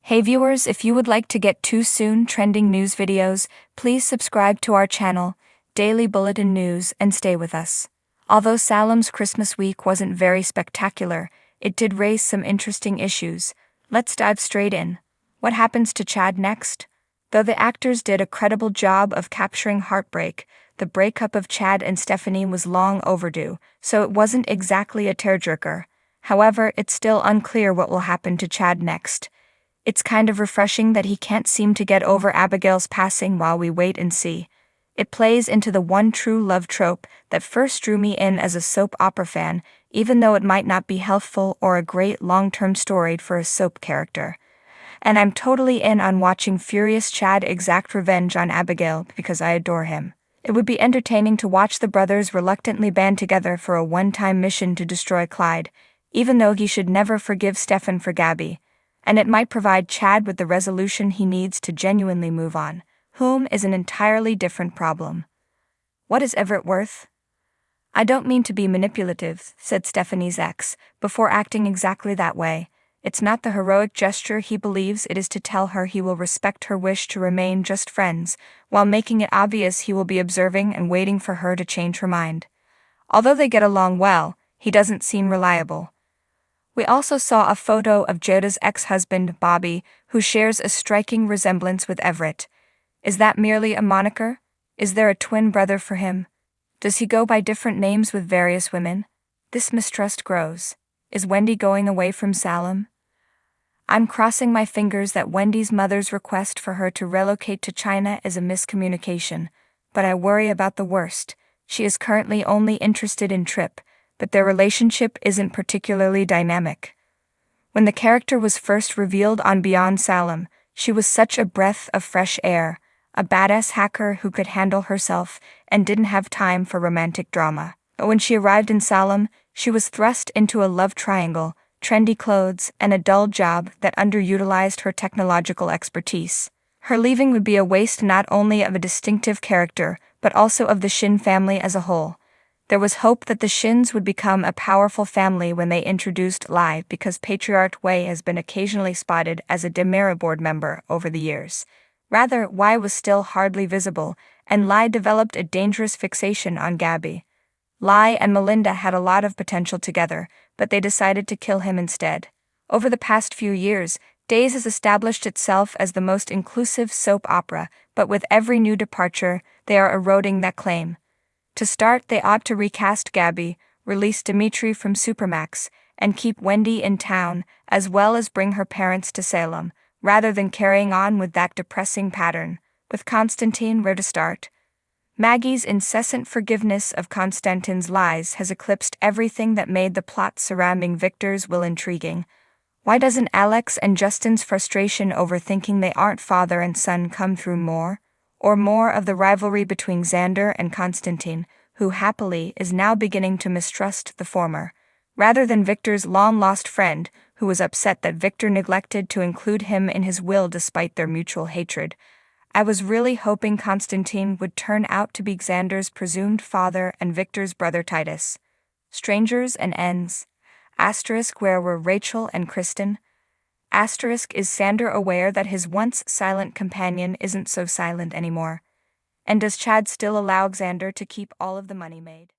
Hey viewers, if you would like to get too soon trending news videos, please subscribe to our channel, Daily Bulletin News, and stay with us. Although Salem's Christmas week wasn't very spectacular, it did raise some interesting issues. Let's dive straight in. What happens to Chad next? Though the actors did a credible job of capturing heartbreak, the breakup of Chad and Stephanie was long overdue, so it wasn't exactly a tearjerker. However, it's still unclear what will happen to Chad next. It's kind of refreshing that he can't seem to get over Abigail's passing while we wait and see. It plays into the one true love trope that first drew me in as a soap opera fan, even though it might not be healthful or a great long-term story for a soap character. And I'm totally in on watching furious Chad exact revenge on Abigail because I adore him. It would be entertaining to watch the brothers reluctantly band together for a one-time mission to destroy Clyde, even though he should never forgive Stefan for Gabby. And it might provide Chad with the resolution he needs to genuinely move on, whom is an entirely different problem. What is Everett worth? I don't mean to be manipulative, said Stephanie's ex, before acting exactly that way. It's not the heroic gesture he believes it is to tell her he will respect her wish to remain just friends, while making it obvious he will be observing and waiting for her to change her mind. Although they get along well, he doesn't seem reliable. We also saw a photo of Jada's ex-husband, Bobby, who shares a striking resemblance with Everett. Is that merely a moniker? Is there a twin brother for him? Does he go by different names with various women? This mistrust grows. Is Wendy going away from Salem? I'm crossing my fingers that Wendy's mother's request for her to relocate to China is a miscommunication, but I worry about the worst. She is currently only interested in Trip, but their relationship isn't particularly dynamic. When the character was first revealed on Beyond Salem, she was such a breath of fresh air, a badass hacker who could handle herself and didn't have time for romantic drama. But when she arrived in Salem, she was thrust into a love triangle, trendy clothes, and a dull job that underutilized her technological expertise. Her leaving would be a waste not only of a distinctive character, but also of the Shin family as a whole. There was hope that the Shins would become a powerful family when they introduced Lai, because Patriarch Wei has been occasionally spotted as a Demera board member over the years. Rather, Wei was still hardly visible, and Lai developed a dangerous fixation on Gabby. Lai and Melinda had a lot of potential together, but they decided to kill him instead. Over the past few years, Days has established itself as the most inclusive soap opera, but with every new departure, they are eroding that claim. To start, they ought to recast Gabby, release Dimitri from Supermax, and keep Wendy in town, as well as bring her parents to Salem, rather than carrying on with that depressing pattern. With Constantine, where to start? Maggie's incessant forgiveness of Constantine's lies has eclipsed everything that made the plot surrounding Victor's will intriguing. Why doesn't Alex and Justin's frustration over thinking they aren't father and son come through more? Or more of the rivalry between Xander and Constantine, who happily is now beginning to mistrust the former, rather than Victor's long-lost friend, who was upset that Victor neglected to include him in his will despite their mutual hatred. I was really hoping Constantine would turn out to be Xander's presumed father and Victor's brother Titus. Strangers and ends. Asterisk, where were Rachel and Kristen? Asterisk, is Xander aware that his once silent companion isn't so silent anymore? And does Chad still allow Xander to keep all of the money made?